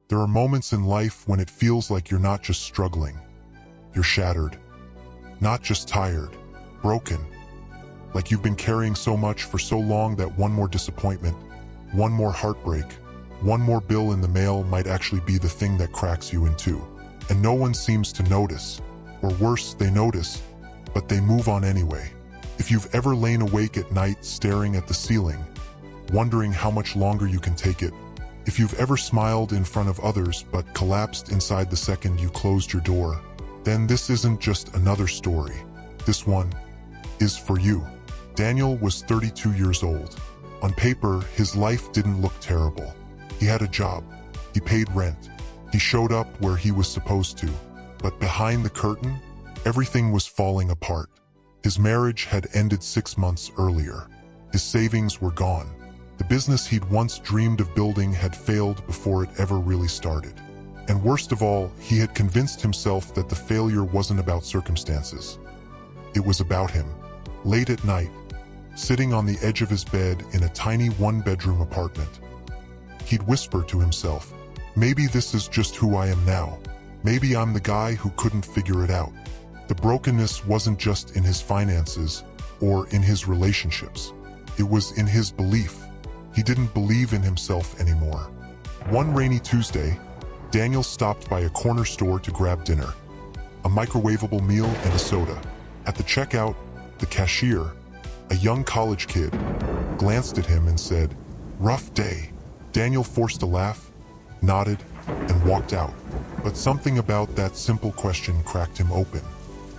There are moments in life when it feels like you're not just struggling, you're shattered. Not just tired, broken. Like you've been carrying so much for so long that one more disappointment, one more heartbreak, one more bill in the mail might actually be the thing that cracks you in two. And no one seems to notice, or worse, they notice, but they move on anyway. If you've ever lain awake at night staring at the ceiling, wondering how much longer you can take it, if you've ever smiled in front of others but collapsed inside the second you closed your door, then this isn't just another story. This one is for you. Daniel was 32 years old. On paper, his life didn't look terrible. He had a job. He paid rent. He showed up where he was supposed to. But behind the curtain, everything was falling apart. His marriage had ended 6 months earlier. His savings were gone. The business he'd once dreamed of building had failed before it ever really started. And worst of all, he had convinced himself that the failure wasn't about circumstances. It was about him. Late at night, sitting on the edge of his bed in a tiny one-bedroom apartment, he'd whisper to himself, "Maybe this is just who I am now. Maybe I'm the guy who couldn't figure it out." The brokenness wasn't just in his finances or in his relationships. It was in his belief. He didn't believe in himself anymore. One rainy Tuesday, Daniel stopped by a corner store to grab dinner, a microwavable meal and a soda. At the checkout, the cashier, a young college kid, glanced at him and said, "Rough day." Daniel forced a laugh, nodded, and walked out. But something about that simple question cracked him open.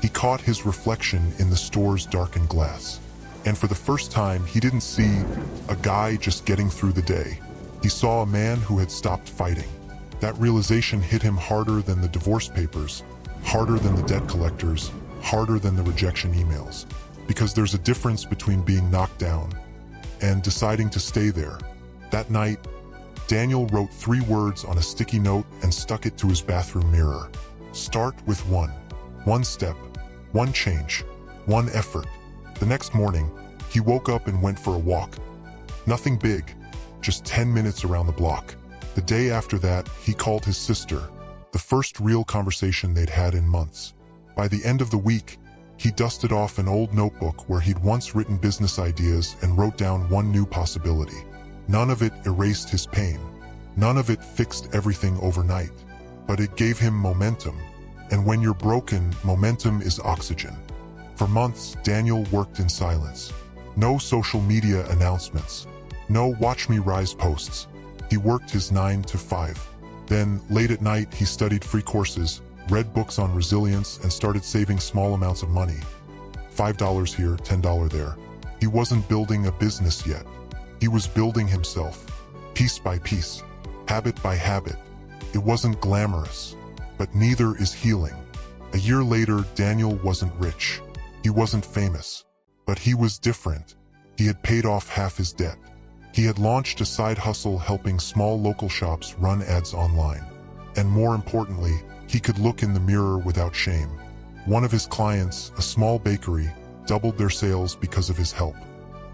He caught his reflection in the store's darkened glass. And for the first time, he didn't see a guy just getting through the day. He saw a man who had stopped fighting. That realization hit him harder than the divorce papers, harder than the debt collectors, harder than the rejection emails. Because there's a difference between being knocked down and deciding to stay there. That night, Daniel wrote 3 words on a sticky note and stuck it to his bathroom mirror. Start with one. One step, one change, one effort. The next morning, he woke up and went for a walk. Nothing big, just 10 minutes around the block. The day after that, he called his sister, the first real conversation they'd had in months. By the end of the week, he dusted off an old notebook where he'd once written business ideas and wrote down one new possibility. None of it erased his pain. None of it fixed everything overnight. But it gave him momentum. And when you're broken, momentum is oxygen. For months, Daniel worked in silence. No social media announcements. No watch me rise posts. He worked his 9 to 5. Then, late at night, he studied free courses, read books on resilience, and started saving small amounts of money. $5 here, $10 there. He wasn't building a business yet. He was building himself, piece by piece, habit by habit. It wasn't glamorous, but neither is healing. A year later, Daniel wasn't rich. He wasn't famous, but he was different. He had paid off half his debt. He had launched a side hustle helping small local shops run ads online. And more importantly, he could look in the mirror without shame. One of his clients, a small bakery, doubled their sales because of his help.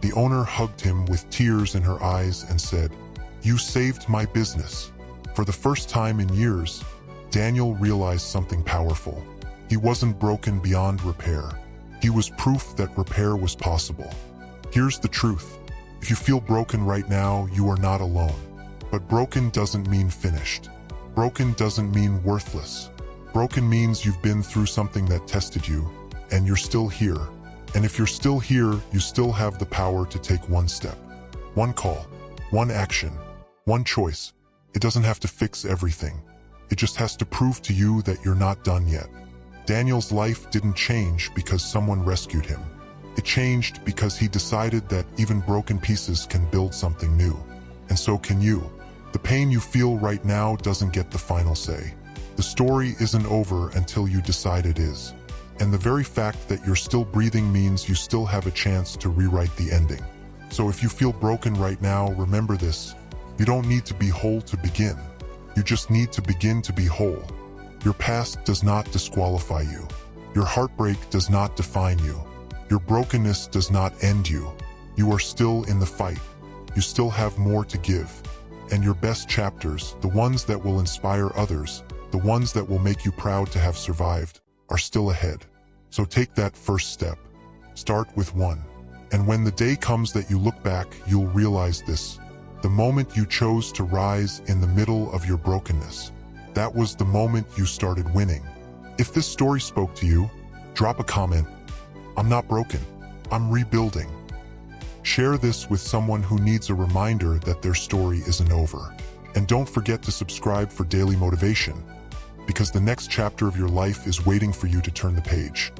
The owner hugged him with tears in her eyes and said, "You saved my business." For the first time in years, Daniel realized something powerful. He wasn't broken beyond repair. He was proof that repair was possible. Here's the truth. If you feel broken right now, you are not alone. But broken doesn't mean finished. Broken doesn't mean worthless. Broken means you've been through something that tested you, and you're still here. And if you're still here, you still have the power to take one step. One call, one action, one choice. It doesn't have to fix everything. It just has to prove to you that you're not done yet. Daniel's life didn't change because someone rescued him. It changed because he decided that even broken pieces can build something new. And so can you. The pain you feel right now doesn't get the final say. The story isn't over until you decide it is. And the very fact that you're still breathing means you still have a chance to rewrite the ending. So if you feel broken right now, remember this. You don't need to be whole to begin. You just need to begin to be whole. Your past does not disqualify you. Your heartbreak does not define you. Your brokenness does not end you. You are still in the fight. You still have more to give. And your best chapters, the ones that will inspire others, the ones that will make you proud to have survived, are still ahead. So take that first step. Start with one. And when the day comes that you look back, you'll realize this. The moment you chose to rise in the middle of your brokenness, that was the moment you started winning. If this story spoke to you, drop a comment. I'm not broken. I'm rebuilding. Share this with someone who needs a reminder that their story isn't over. And don't forget to subscribe for daily motivation, because the next chapter of your life is waiting for you to turn the page.